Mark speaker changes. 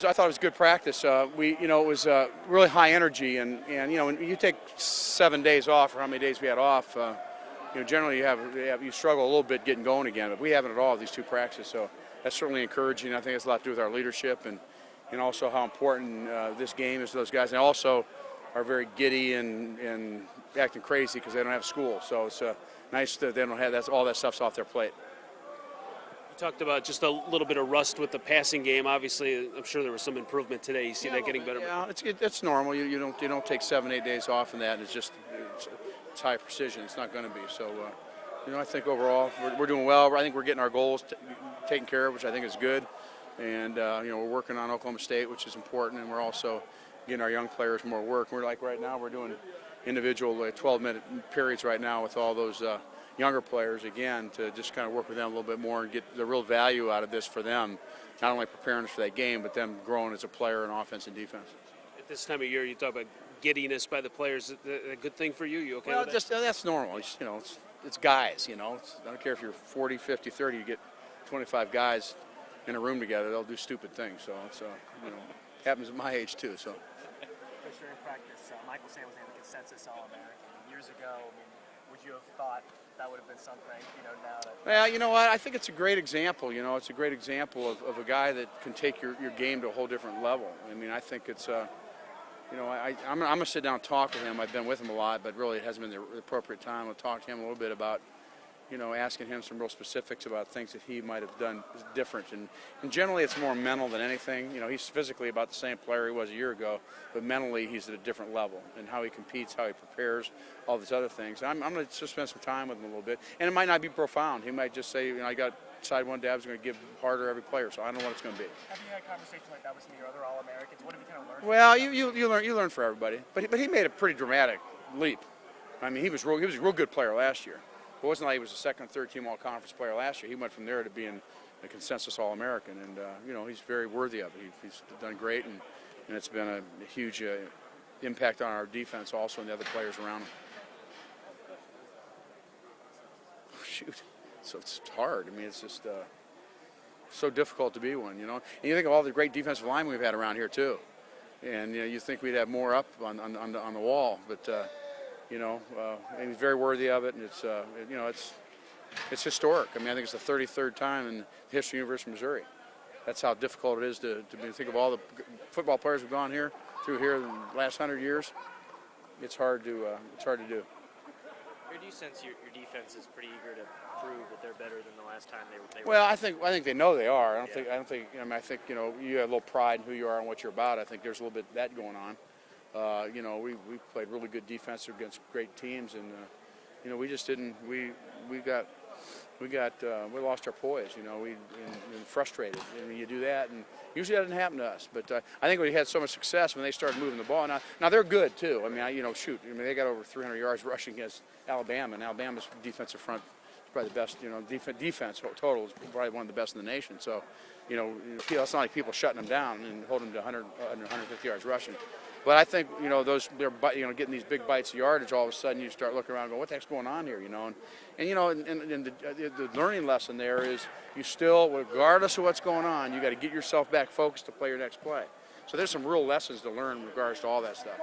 Speaker 1: I thought it was good practice. It was really high energy, and when you take 7 days off, or how many days we had off, generally you struggle a little bit getting going again. But we haven't at all these two practices, so that's certainly encouraging. I think it's a lot to do with our leadership and also how important this game is to those guys, and also are very giddy and acting crazy because they don't have school. So it's nice that they don't have all that stuff's off their plate.
Speaker 2: You talked about just a little bit of rust with the passing game. Obviously, I'm sure there was some improvement today. You see that getting better?
Speaker 1: Yeah, it's normal. You don't take 7-8 days off in that. It's high precision. It's not going to be. So, I think overall we're doing well. I think we're getting our goals taken care of, which I think is good. And we're working on Oklahoma State, which is important, and we're also getting our young players more work. We're right now we're doing individual 12-minute periods right now with all those younger players, again, to just kind of work with them a little bit more and get the real value out of this for them, not only preparing us for that game, but them growing as a player in offense and defense.
Speaker 2: At this time of year, you talk about giddiness by the players. Is that a good thing for you? You okay with that?
Speaker 1: That's normal. It's guys, I don't care if you're 40, 50, 30, you get 25 guys in a room together, they'll do stupid things. So it's, happens at my age too. So.
Speaker 3: Fisher in practice, Michael Sam was named the consensus All-American years ago. Would you have thought that would have been something, now that...
Speaker 1: Well, you know what? I think it's a great example. It's a great example of a guy that can take your game to a whole different level. I think it's, I'm going to sit down and talk with him. I've been with him a lot, but really it hasn't been the appropriate time. I'll talk to him a little bit about, asking him some real specifics about things that he might have done different. And generally it's more mental than anything. He's physically about the same player he was a year ago, but mentally he's at a different level. And how he competes, how he prepares, all these other things. I'm going to just spend some time with him a little bit. And it might not be profound. He might just say, I got decided one day I was going to give harder every player, so I don't know what it's going to be.
Speaker 3: Have you had conversations like that with some of your other All-Americans? What have you kind of learned?
Speaker 1: Well, you learn for everybody. But he made a pretty dramatic leap. He was a real good player last year. It wasn't like he was a second, third team all-conference player last year. He went from there to being a consensus All-American, and he's very worthy of it. He's done great, and it's been a huge impact on our defense also and the other players around him. Oh, shoot, so it's hard. It's just so difficult to be one, And you think of all the great defensive linemen we've had around here too, and you think we'd have more up on the wall, but. And he's very worthy of it, and it's historic. I think it's the 33rd time in the history of the University of Missouri. That's how difficult it is to think of all the football players who've gone through here in the last 100 years. It's hard to do.
Speaker 4: Or do you sense your defense is pretty eager to prove that they're better than the last time they were?
Speaker 1: Well, I think they know they are. I think you have a little pride in who you are and what you're about. I think there's a little bit of that going on. We played really good defense against great teams, and we just didn't. We lost our poise. We frustrated. You do that, and usually that doesn't happen to us. But I think we had so much success when they started moving the ball. Now they're good too. They got over 300 yards rushing against Alabama, and Alabama's defensive front is probably the best. Defense total is probably one of the best in the nation. So, it's not like people shutting them down and holding them to 100, 150 yards rushing. But I think they're getting these big bites of yardage. All of a sudden, you start looking around, and go, "What the heck's going on here?" And the learning lesson there is you still, regardless of what's going on, you got to get yourself back focused to play your next play. So there's some real lessons to learn in regards to all that stuff.